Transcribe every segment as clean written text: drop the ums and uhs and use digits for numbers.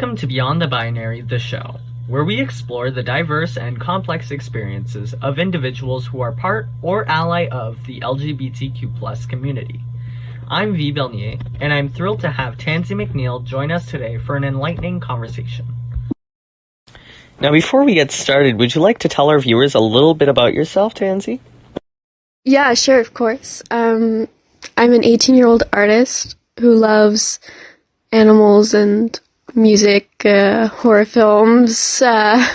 Welcome to Beyond the Binary, the show, where we explore the diverse and complex experiences of individuals who are part or ally of the LGBTQ+ community. I'm V. Belnier, and I'm thrilled to have Tansy MacNeil join us today for an enlightening conversation. Now, before we get started, would you like to tell our viewers a little bit about yourself, Tansy? Yeah, sure, of course. I'm an 18-year-old artist who loves animals and music, horror films, and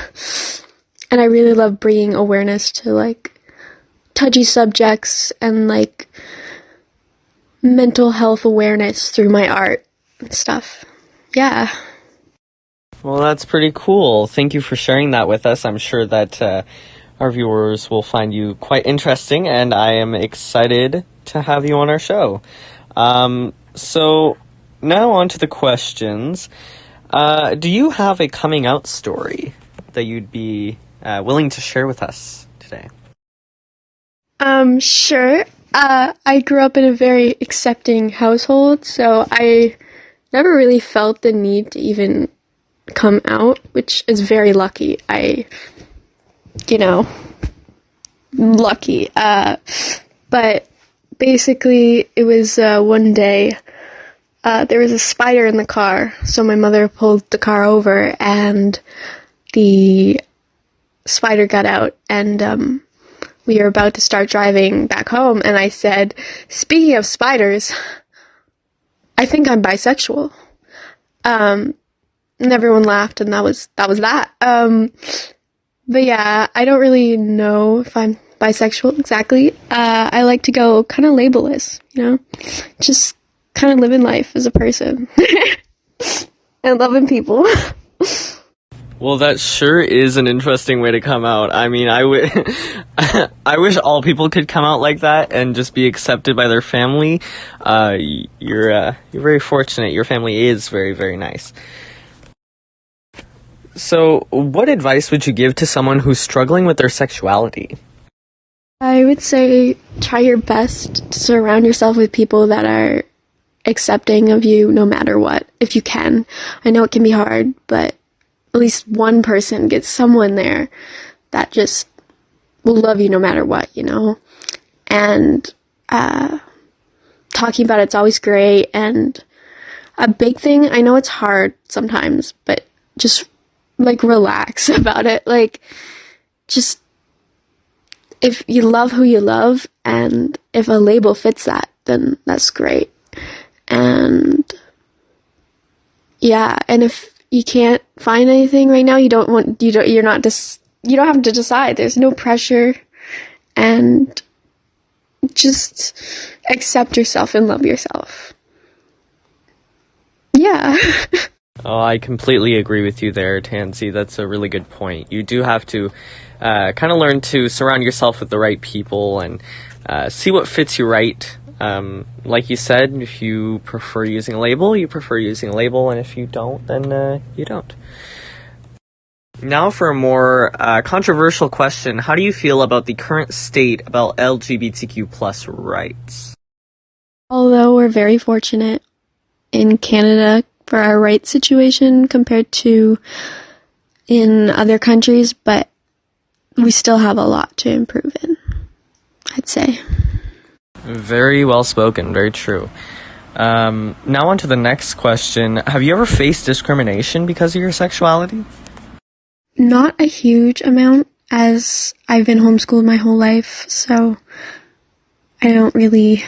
I really love bringing awareness to, touchy subjects and, mental health awareness through my art and stuff. Yeah. Well, that's pretty cool. Thank you for sharing that with us. I'm sure that our viewers will find you quite interesting, and I am excited to have you on our show. So now on to the questions. Do you have a coming out story that you'd be willing to share with us today? Sure. I grew up in a very accepting household, so I never really felt the need to even come out, which is very lucky. Lucky. But basically, it was one day, there was a spider in the car, so my mother pulled the car over, and the spider got out, and we were about to start driving back home, and I said, "Speaking of spiders, I think I'm bisexual." And everyone laughed, and that was that. But yeah, I don't really know if I'm bisexual exactly. I like to go kind of labelless, just kind of living life as a person and loving people. Well, that sure is an interesting way to come out. I mean, I wish all people could come out like that and just be accepted by their family. You're very fortunate. Your family is very, very nice. So, what advice would you give to someone who's struggling with their sexuality? I would say try your best to surround yourself with people that are accepting of you no matter what, if you can. I know it can be hard, but at least one person, get someone there that just will love you no matter what, And talking about it's always great, and a big thing, I know it's hard sometimes, but just relax about it. Just if you love who you love, and if a label fits that, then that's great. And yeah, and if you can't find anything right now, you don't have to decide. There's no pressure, and just accept yourself and love yourself. Yeah. Oh, I completely agree with you there, Tansy. That's a really good point. You do have to kind of learn to surround yourself with the right people and see what fits you right. Like you said, if you prefer using a label, you prefer using a label, and if you don't, then you don't. Now for a more controversial question. How do you feel about the current state about LGBTQ+ rights? Although we're very fortunate in Canada for our rights situation compared to in other countries, but we still have a lot to improve in, I'd say. Very well spoken, very true. Now on to the next question. Have you ever faced discrimination because of your sexuality? Not a huge amount, as I've been homeschooled my whole life, so I don't really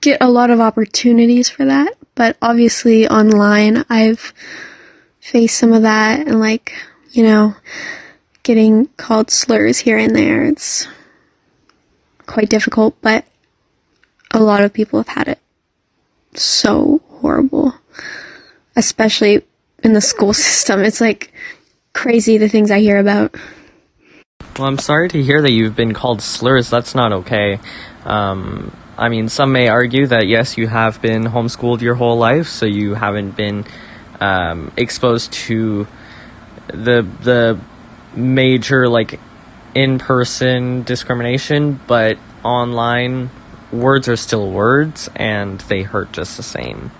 get a lot of opportunities for that. But obviously online I've faced some of that, and getting called slurs here and there. It's quite difficult, but a lot of people have had it so horrible, especially in the school system. It's crazy the things I hear about. Well, I'm sorry to hear that you've been called slurs. That's not okay. Some may argue that yes, you have been homeschooled your whole life, so you haven't been exposed to the major in-person discrimination, but online words are still words, and they hurt just the same.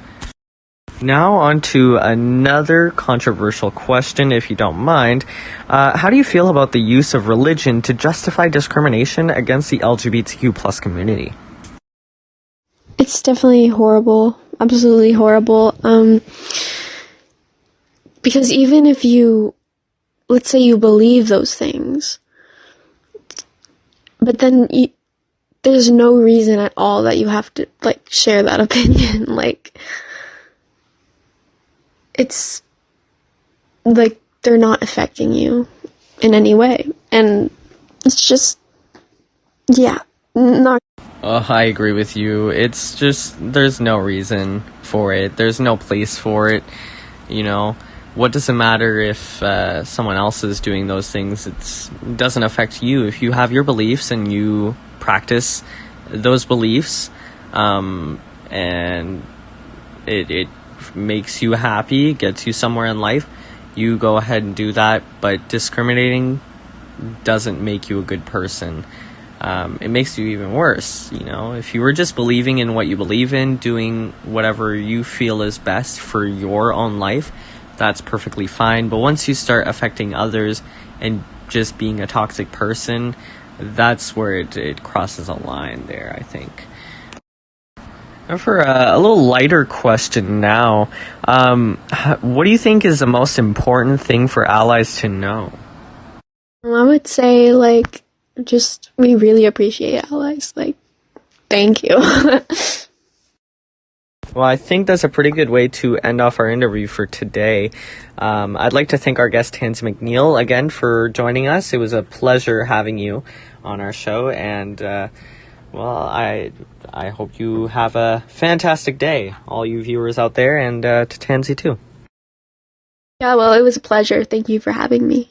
Now on to another controversial question, if you don't mind. How do you feel about the use of religion to justify discrimination against the LGBTQ plus community? It's definitely horrible. Absolutely horrible. Because even if you, let's say you believe those things, but then there's no reason at all that you have to, like, share that opinion. Like, it's, like, they're not affecting you in any way. And it's just, yeah, not. I agree with you. It's just, there's no reason for it. There's no place for it. You know, what does it matter if someone else is doing those things? It doesn't affect you. If you have your beliefs and you practice those beliefs, and it makes you happy, gets you somewhere in life, you go ahead and do that. But discriminating doesn't make you a good person. It makes you even worse. You know, if you were just believing in what you believe in, doing whatever you feel is best for your own life, that's perfectly fine. But once you start affecting others and just being a toxic person, that's where it crosses a line there, I think. And for a little lighter question now, what do you think is the most important thing for allies to know? I would say, like, just, we really appreciate allies. Like, thank you. Well, I think that's a pretty good way to end off our interview for today. I'd like to thank our guest, Tansy MacNeil, again for joining us. It was a pleasure having you on our show, and well, I hope you have a fantastic day, all you viewers out there, and to Tansy too. Yeah, well, it was a pleasure. Thank you for having me.